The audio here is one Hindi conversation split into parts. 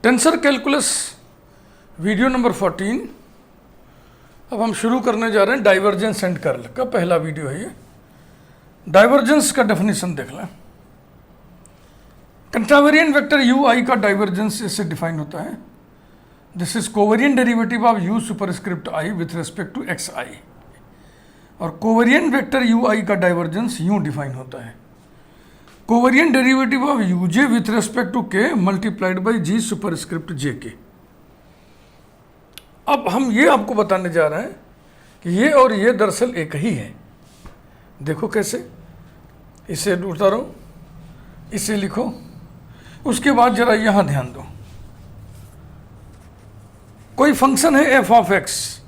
Tensor calculus video number 14। अब हम शुरू करने जा रहे हैं डाइवर्जेंस एंड कर्ल का पहला वीडियो है ये। डाइवर्जेंस का डेफिनेशन देख लें। कंट्रावेरिएंट वेक्टर यू आई का डाइवर्जेंस इससे डिफाइन होता है, this is covariant derivative of U superscript I with respect to X I. और कोवेरिएंट वेक्टर यू आई का डाइवर्जेंस यूं डिफाइन होता है, covariant derivative of U J with respect to k multiplied by g superscript j k. अब हम ये आपको बताने जा रहे हैं कि ये और ये दरअसल एक ही है। देखो कैसे, इसे उतारो, इसे लिखो, उसके बाद जरा यहां ध्यान दो। कोई फंक्शन है एफ ऑफ एक्स,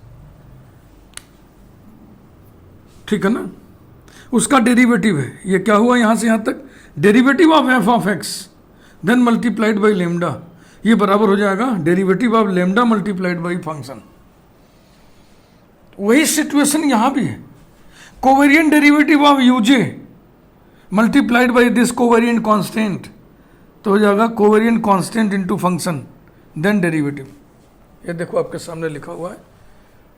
ठीक है ना, उसका डेरिवेटिव है, ये क्या हुआ यहां से यहां तक, derivative of F of X then multiplied by lambda, ये बराबर हो जाएगा derivative of lambda multiplied by function. वही सिचुएशन यहां भी है, covariant derivative of U J multiplied by this covariant constant, तो हो जाएगा covariant constant into function then derivative. ये देखो आपके सामने लिखा हुआ है,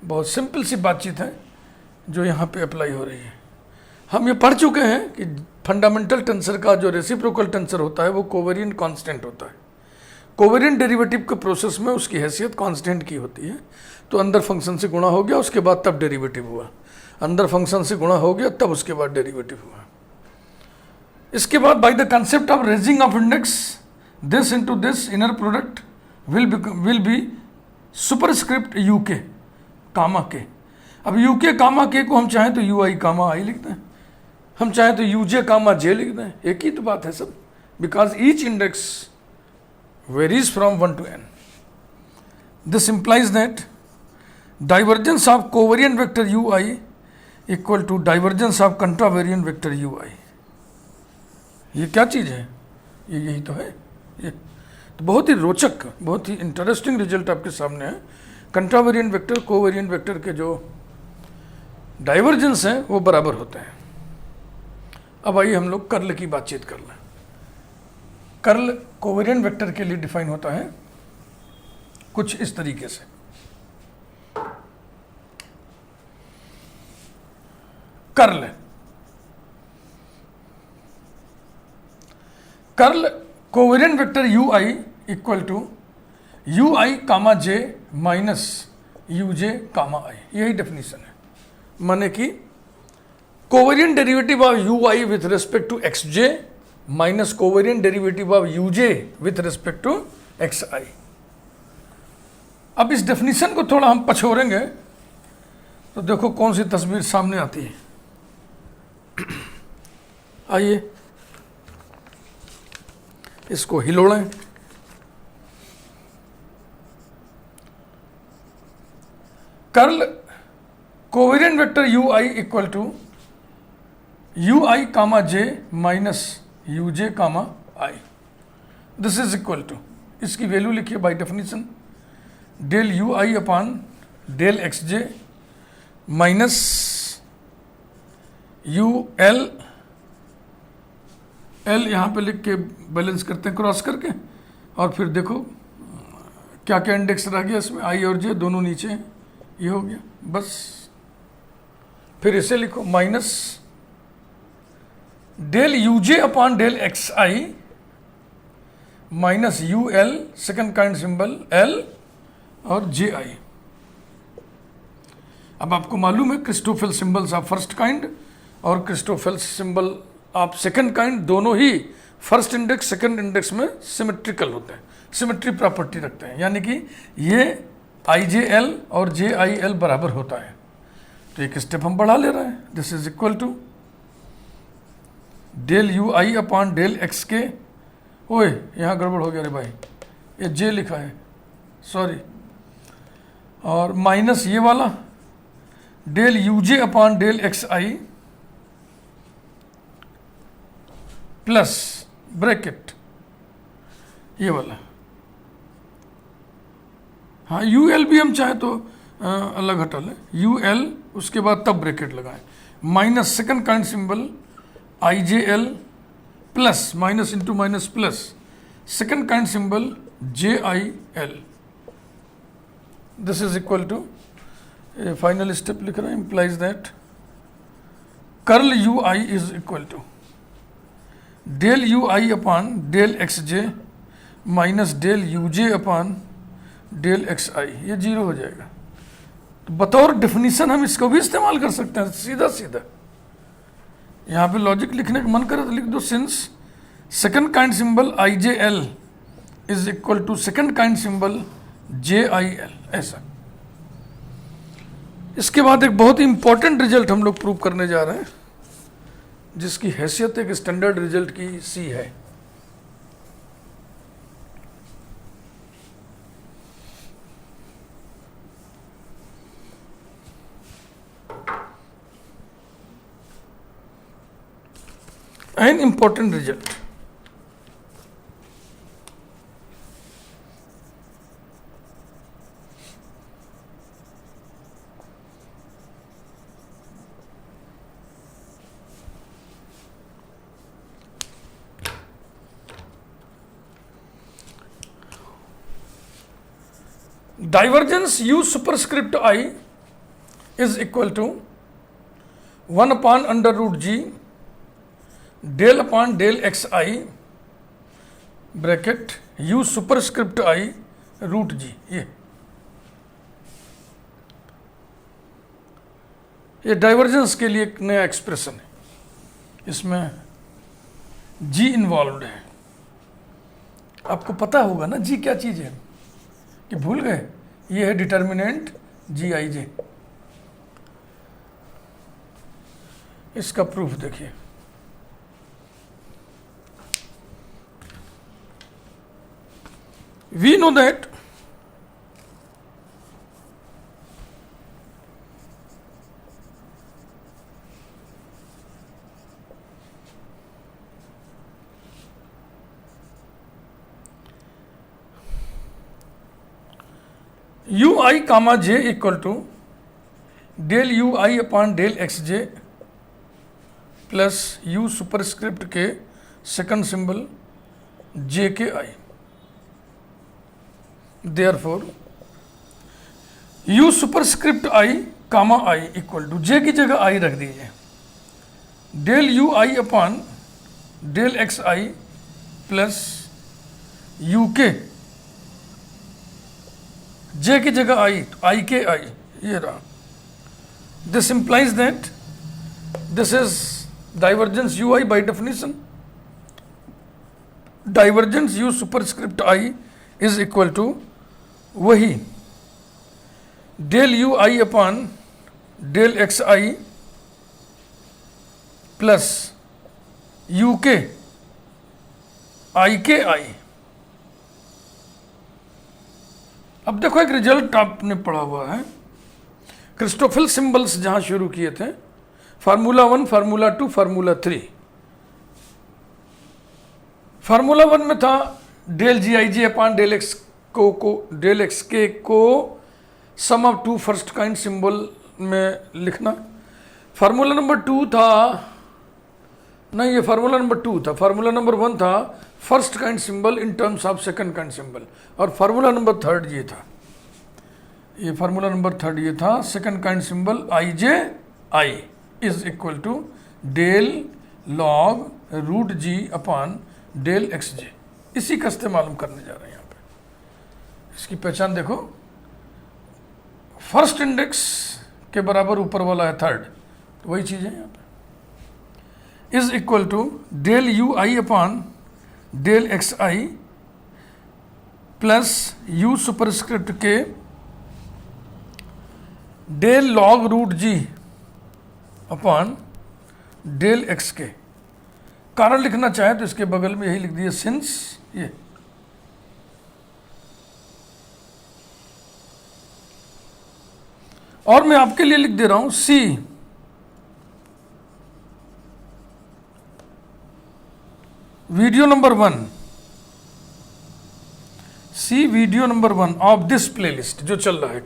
बहुत सिंपल सी बातचीत है जो यहाँ पे अप्लाई हो रही है। हम ये पढ़ चुके हैं कि फंडामेंटल टेंसर का जो रेसिप्रोकल टेंसर होता है वो कोवेरिएंट कांस्टेंट होता है। कोवेरिएंट डेरिवेटिव के प्रोसेस में उसकी हैसियत कांस्टेंट की होती है, तो अंदर फंक्शन से गुणा हो गया उसके बाद तब डेरिवेटिव हुआ, अंदर फंक्शन से गुणा हो गया तब उसके बाद डेरिवेटिव हुआ। इसके बाद by the concept of raising of index this into this inner product will be superscript you के कामा के। अब यू के कामा के को हम चाहें तो यू आई कामा आई लिख दें, हम चाहें तो यू जे कामा जे लिख दें, एक ही तो बात है सब, because each index varies from 1 to n। This implies that divergence of covariant vector U I equal to divergence of contravariant vector U I. ये क्या चीज़ है, ये यही तो है। ये तो बहुत ही रोचक, बहुत ही इंटरेस्टिंग रिजल्ट आपके सामने है। कंट्रावेरिएंट वेक्टर कोवेरिएंट वेक्टर के जो डाइवर्जेंस हैं वो बराबर होते हैं। अब आइए हम लोग कर्ल की बातचीत कर लें। कर्ल कोवेरिएंट वेक्टर के लिए डिफाइन होता है कुछ इस तरीके से। Curl covariant vector U I equal to U I comma J minus U J comma I, यही डेफिनेशन है। माने कि covariant derivative of U I with respect to X J minus covariant derivative of U J with respect to X I. अब इस डेफिनेशन को थोड़ा हम पछोड़ेंगे तो देखो कौन सी तस्वीर सामने आती है। आइए इसको हिलोड़ें। Curl covariant vector U I equal to U I comma J minus U J comma I, this is equal to, इसकी वैल्यू लिखिए by definition, del U I upon del X J minus U L, L यहाँ पे लिख के बैलेंस करते हैं क्रॉस करके, और फिर देखो क्या क्या इंडेक्स रह गया इसमें, आई और जे दोनों नीचे हैं, ये हो गया बस। फिर इसे लिखो minus del U J upon del X I minus U L second kind symbol L और जे आई। अब आपको मालूम है Christoffel symbols of first kind और Christoffel symbol of second kind दोनों ही फर्स्ट इंडेक्स सेकेंड इंडेक्स में सिमेट्रिकल होते हैं, सिमेट्री प्रॉपर्टी रखते हैं, यानी कि ये आई जे एल और जे आई एल बराबर होता है। तो एक स्टेप हम बढ़ा ले रहे हैं, this is equal to del U I upon del X k, ओए यहाँ गड़बड़ हो गया रे भाई, ये जे लिखा है सॉरी, और माइनस ये वाला del U J upon del X I plus bracket ये वाला, हाँ यू एल भी हम चाहे तो अलग हटा लें, यू एल उसके बाद तब ब्रैकेट लगाएं, minus second kind symbol I J L plus minus into minus plus second kind symbol JIL. This is equal to, a final step लिख रहा है, implies that curl UI is equal to del UI upon del XJ minus del UJ upon del XI, ये जीरो हो जाएगा। तो बतौर डेफिनीशन हम इसको भी इस्तेमाल कर सकते हैं सीधा सीधा। यहाँ पे लॉजिक लिखने का मन करे तो लिख दो, since second kind symbol IJL is equal to second kind symbol JIL, ऐसा। इसके बाद एक बहुत ही इंपॉर्टेंट रिजल्ट हम लोग प्रूव करने जा रहे हैं, जिसकी हैसियत एक स्टैंडर्ड रिजल्ट की सी है। An important result. Divergence U superscript I is equal to 1 upon under root G del upon del XI bracket U superscript I root G। ये डाइवर्जेंस के लिए एक नया एक्सप्रेशन है, इसमें G इन्वॉल्व्ड है। आपको पता होगा ना G क्या चीज़ है, कि भूल गए? ये है डिटर्मिनेंट GIJ। इसका प्रूफ देखिए, we know that UI comma J equal to del UI upon del XJ plus U superscript K second symbol J K I। Therefore, U superscript I comma I equal to, J की जगह I रख दीजिए, del UI upon del XI plus UK, J की जगह I के I, ये रहा। This implies that this is divergence UI by definition. Divergence U superscript I is equal to वही del UI upon del XI plus UK I K I। अब देखो एक रिजल्ट आपने पढ़ा हुआ है, क्रिस्टोफल सिंबल्स जहां शुरू किए थे, फार्मूला 1, फार्मूला 2, फार्मूला 3। फार्मूला 1 में था del GIJ upon del X को डेल एक्स के को sum of two first kind symbol में लिखना। फार्मूला नंबर 2 था, नहीं ये फार्मूला नंबर 2 था। फार्मूला नंबर 1 था first kind symbol in terms of second kind symbol, और फार्मूला नंबर 3 ये था, ये फार्मूला नंबर 3 ये था second kind symbol IJ is equal to del log root G upon del XJ। इसी का इस्तेमाल हम करने जा रहे हैं यहाँ पे। इसकी पहचान देखो, फर्स्ट इंडेक्स के बराबर ऊपर वाला है थर्ड, तो वही चीज़ है यहाँ पे। Is equal to del UI upon del XI plus U superscript K del log root G upon del X K. कारण लिखना चाहे तो इसके बगल में यही लिख दिया, सिंस ये। और मैं आपके लिए लिख दे रहा हूं C video number 1, C video number 1 of this playlist जो चल रहा है।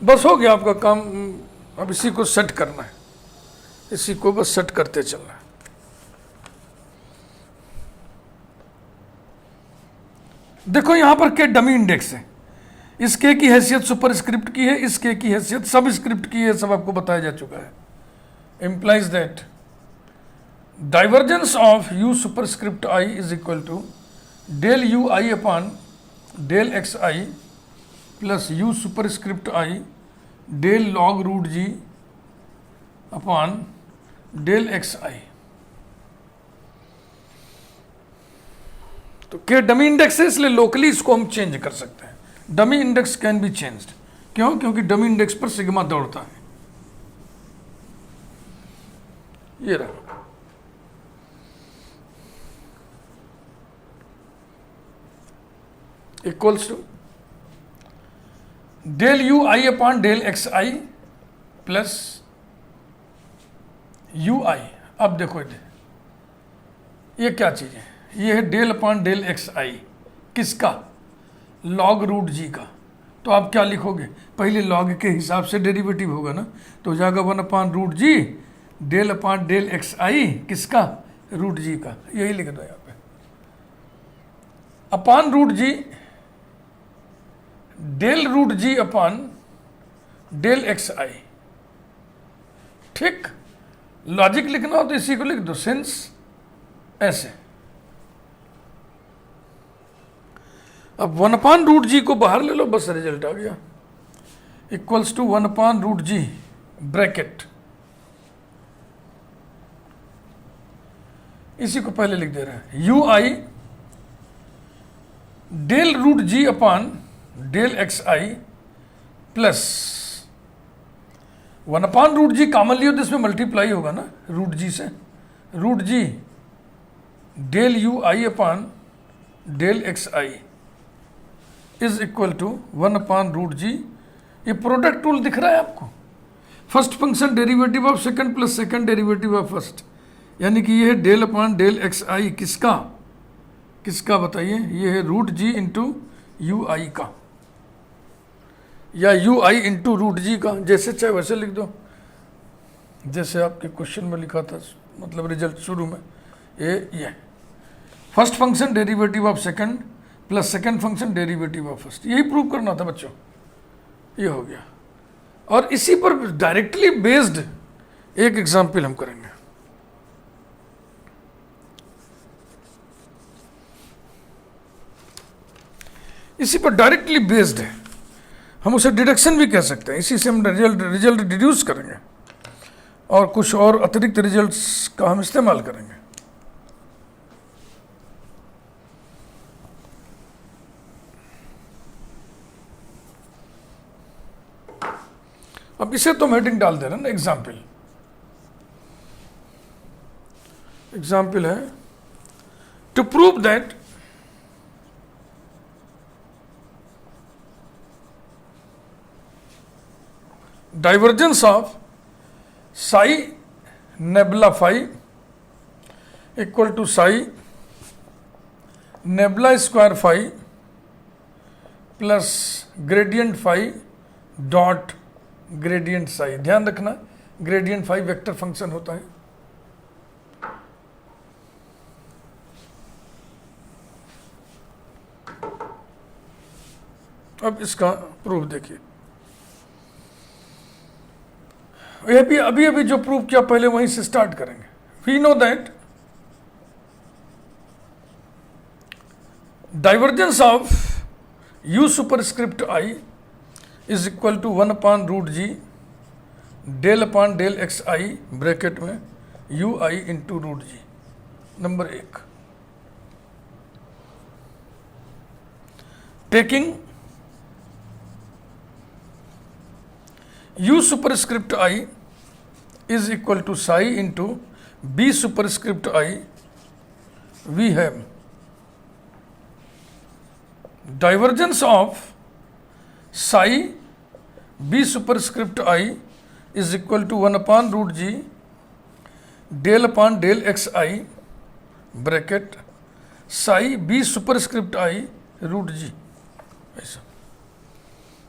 बस हो गया आपका काम। अब इसी को सेट करना है, इसी को बस सेट करते चलना है। देखो यहां पर के डमी इंडेक्स है, इस के की हैसियत सुपरस्क्रिप्ट की है, इस के की हैसियत सबस्क्रिप्ट की है, सब आपको बताया जा चुका है। Implies that divergence of U superscript I is equal to del U I upon del X I plus U superscript I del log root G upon del X I. तो के डमी इंडेक्स है, इसलिए लोकली इसको हम चेंज कर सकते हैं। Dummy index can be changed, क्यों? क्योंकि डमी इंडेक्स पर सिग्मा दौड़ता है। ये रहा, equals to del U I upon del X I plus U I. अब देखो ये क्या चीज है, ये है del upon del X I, किसका? लॉग रूट जी का। तो आप क्या लिखोगे, पहले लॉग के हिसाब से डेरिवेटिव होगा ना, तो हो जाएगा 1 upon root G del upon del X I, किसका? रूट जी का। यही लिख दो यहाँ पे, upon root G del root G upon del X आई। ठीक, लॉजिक लिखना हो तो इसी को लिख दो, सिंस ऐसे। अब 1 अपॉन रूट जी को बाहर ले लो, बस रिजल्ट आ गया, equals to 1 upon root G bracket, इसी को पहले लिख दे रहे हैं, U I del root G upon del X I plus 1 upon root G common लियो तो इसमें मल्टीप्लाई होगा ना रूट जी से, root G del U I upon del X I is equal to 1 upon root G. ये प्रोडक्ट रूल दिख रहा है आपको, first function derivative of second plus second derivative of first, यानी कि ये है del upon del X I, किसका? किसका बताइए? ये है रूट जी इंटू यू आई का, या यू आई इंटू रूट जी का, जैसे चाहे वैसे लिख दो, जैसे आपके क्वेश्चन में लिखा था, मतलब रिजल्ट शुरू में। ये first function derivative of second plus second function derivative of first, यही प्रूव करना था बच्चों। ये हो गया, और इसी पर डायरेक्टली बेस्ड एक एग्जाम्पल हम करेंगे। इसी पर डायरेक्टली बेस्ड है, हम उसे डिडक्शन भी कह सकते हैं, इसी से हम रिजल्ट डिड्यूस करेंगे और कुछ और अतिरिक्त रिजल्ट्स का हम इस्तेमाल करेंगे। अब इसे तो हेडिंग डाल दे रहे हैं ना, एग्जाम्पल। एग्जाम्पल है to prove that divergence of psi nebula phi equal to psi nebula square phi plus gradient phi dot gradient psi। ध्यान रखना gradient phi वेक्टर फंक्शन होता है। अब इसका प्रूफ देखिए, ये भी अभी अभी जो प्रूव किया पहले वहीं से स्टार्ट करेंगे। We know that divergence of U superscript I is equal to 1 upon root G del upon del X I bracket में U I into root G. Number 1, taking u superscript I is equal to psi into b superscript I, we have divergence of psi b superscript I is equal to 1 upon root g del upon del xi bracket psi b superscript I root g। ऐसा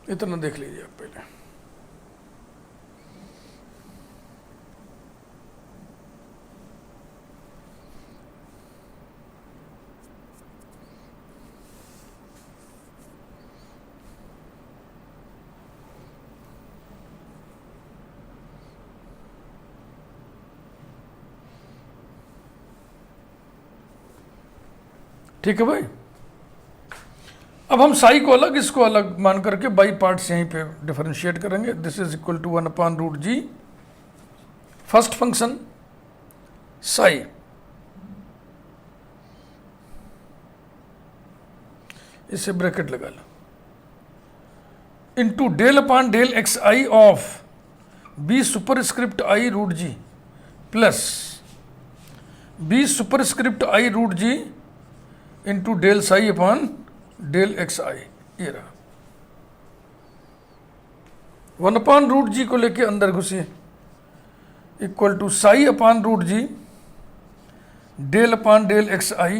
इतना देख लीजिए आप पहले। ठीक है भाई। अब हम साई को अलग, इसको अलग मान करके बाई पार्ट्स यहीं पे डिफरेंशिएट करेंगे। This is equal to 1/√g first function psi, इसे ब्रैकेट लगा लो, into del xi of b superscript i√g plus b superscript i√g into del xi, ये रहा। 1/√g को लेके अंदर घुसिए, equal to psi/√g del xi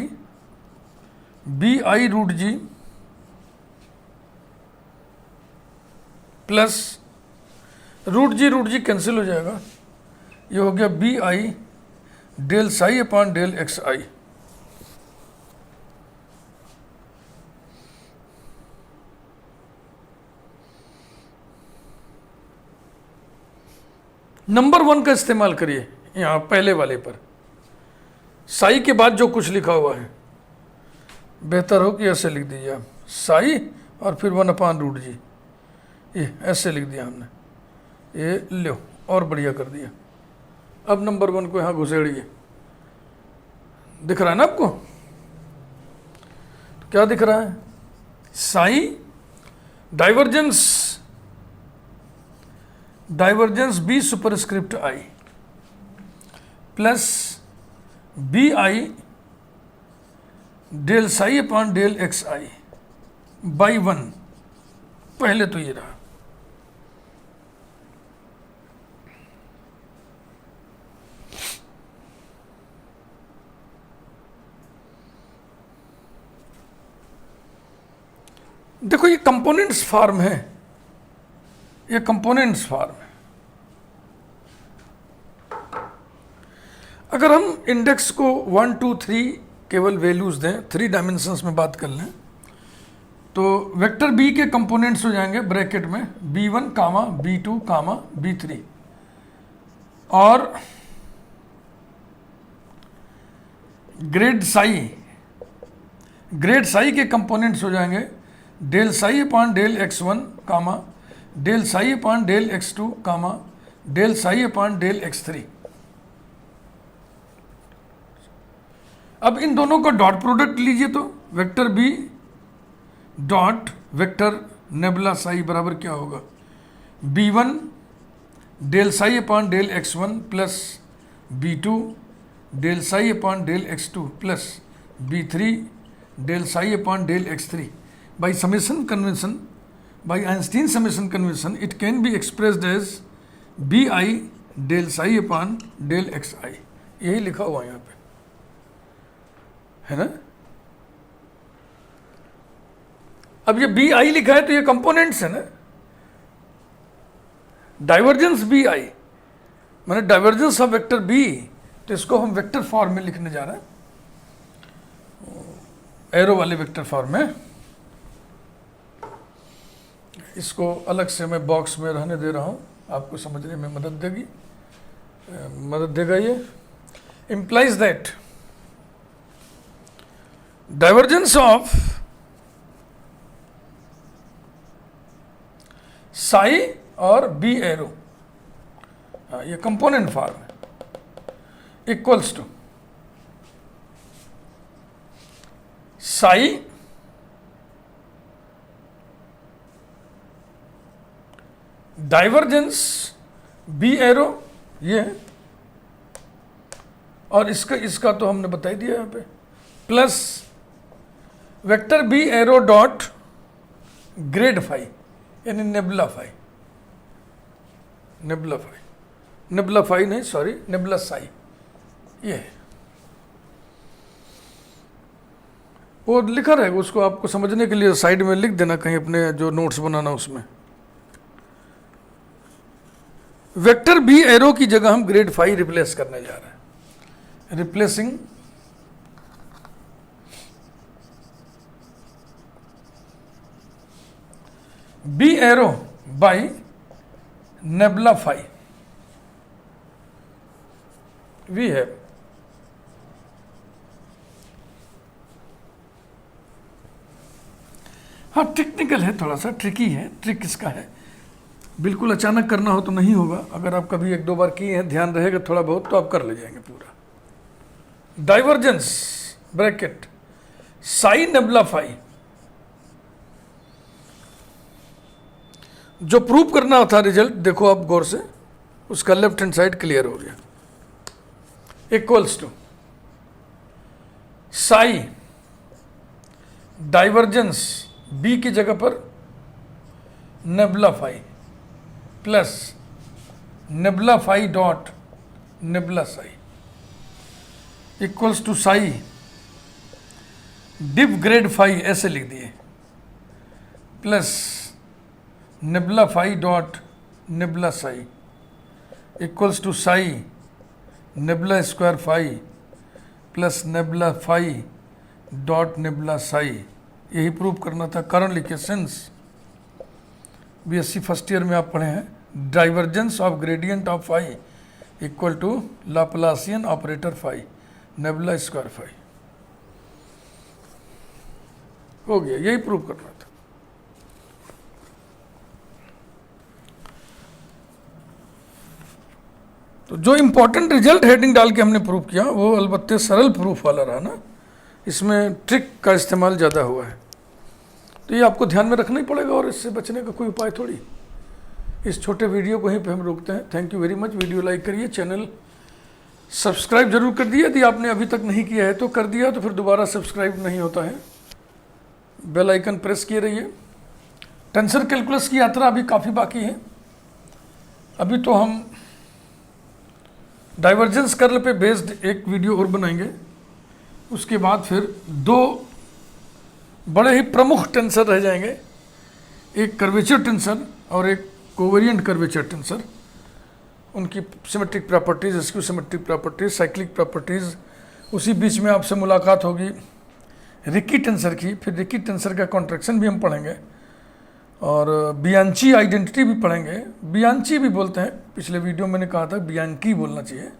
bi√g plus √g cancel हो जाएगा, ये हो गया bi del xi। नंबर 1 का इस्तेमाल करिए यहां पहले वाले पर, साई के बाद जो कुछ लिखा हुआ है बेहतर हो कि ऐसे लिख दीजिए आप, साई और फिर 1/√g, ये ऐसे लिख दिया हमने, ये लो और बढ़िया कर दिया। अब नंबर 1 को यहां घुसेड़िए, दिख रहा है ना आपको? तो क्या दिख रहा है? Psi divergence B superscript I plus B I del xi by 1, पहले तो ये रहा। देखो ये कंपोनेंट्स फॉर्म है, ये कंपोनेंट्स फॉर्म है। अगर हम इंडेक्स को 1 2 3 केवल वैल्यूज दें, 3 डायमेंशंस में बात कर लें, तो वेक्टर बी के कंपोनेंट्स हो जाएंगे ब्रैकेट में b1 कामा b2 कामा b3, और ग्रेड साई के कंपोनेंट्स हो जाएंगे del x1 कामा del x2 कामा del x3। अब इन दोनों का डॉट प्रोडक्ट लीजिए तो vector B dot vector nabla psi बराबर क्या होगा? b1 del x1 plus b2 del x2 plus b3 del x3। by summation convention, by Einstein summation convention, it can be expressed as bi del xi। यही लिखा हुआ है यहाँ पे, है ना? अब ये bi लिखा है तो ये कंपोनेंट्स है ना, डाइवर्जेंस bi माने डाइवर्जेंस ऑफ वेक्टर बी, तो इसको हम वेक्टर फॉर्म में लिखने जा रहे हैं, एरो वाले वेक्टर फॉर्म में। इसको अलग से मैं बॉक्स में रहने दे रहा हूं, आपको समझने में मदद देगा। ये implies that divergence of psi और b एरो, ये कंपोनेंट फॉर्म है, equals to psi divergence B arrow, ये है, और इसका तो हमने बता ही दिया यहाँ पे, plus vector B arrow dot grad phi यानी नेबुला फाई नहीं, सॉरी, नेबुला साई, ये है। वो लिखा रहेगा, उसको आपको समझने के लिए साइड में लिख देना कहीं अपने जो नोट्स बनाना उसमें। वेक्टर बी एरो की जगह हम ग्रेड फाई रिप्लेस करने जा रहे हैं, replacing B arrow by nabla phi. We have हाँ टेक्निकल है, थोड़ा सा ट्रिकी है। ट्रिक इसका है, बिल्कुल अचानक करना हो तो नहीं होगा। अगर आप कभी एक दो बार किए हैं, ध्यान रहेगा थोड़ा बहुत, तो आप कर ले जाएंगे पूरा। Divergence bracket psi nabla phi, जो प्रूव करना था रिजल्ट, देखो आप गौर से, उसका लेफ्ट हैंड साइड क्लियर हो गया। Equals to psi divergence B की जगह पर nabla phi plus nabla phi dot nabla psi equals to psi div grad phi, ऐसे लिख दिए, plus nabla phi dot nabla psi equals to psi nabla square phi plus nabla phi dot nabla psi. यही प्रूव करना था। कारण लिखे सिंस बीएससी फर्स्ट ईयर में आप पढ़े हैं, divergence of gradient of phi equal to laplacian operator phi nabla square phi. हो गया, यही प्रूव करना था। तो जो इंपॉर्टेंट रिजल्ट हेडिंग डाल के हमने प्रूव किया वो अलबत्ते सरल प्रूफ वाला रहा ना, इसमें ट्रिक का इस्तेमाल ज़्यादा हुआ है। तो ये आपको ध्यान में रखना ही पड़ेगा और इससे बचने का कोई उपाय थोड़ी। इस छोटे वीडियो को यहीं पे हम रोकते हैं। Thank you very much. Video like करिए, चैनल सब्सक्राइब जरूर कर दिया, यदि आपने अभी तक नहीं किया है तो कर दिया, तो फिर दोबारा सब्सक्राइब नहीं होता है। बेल आइकन प्रेस किए रहिए। टेंसर कैलकुलस की यात्रा अभी काफ़ी बाकी है। अभी तो हम डाइवर्जेंस कर्ल पे बेस्ड एक वीडियो और बनाएंगे। उसके बाद फिर दो बड़े ही प्रमुख टेंसर रह जाएंगे, एक कर्वेचर टेंसर और एक कोवेरिएंट कर्वेचर टेंसर। उनकी symmetric properties, skew symmetric properties, cyclic properties. उसी बीच में आपसे मुलाकात होगी रिकी टेंसर की, फिर रिकी टेंसर का कॉन्ट्रैक्शन भी हम पढ़ेंगे और बियांची आइडेंटिटी भी पढ़ेंगे। बियांची भी बोलते हैं, पिछले वीडियो मैंने कहा था बियांकी बोलना चाहिए,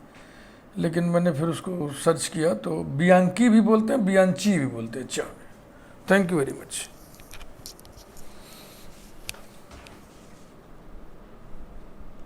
लेकिन मैंने फिर उसको सर्च किया तो बियांकी भी बोलते हैं, बियांची भी बोलते हैं। अच्छा, थैंक यू वेरी मच।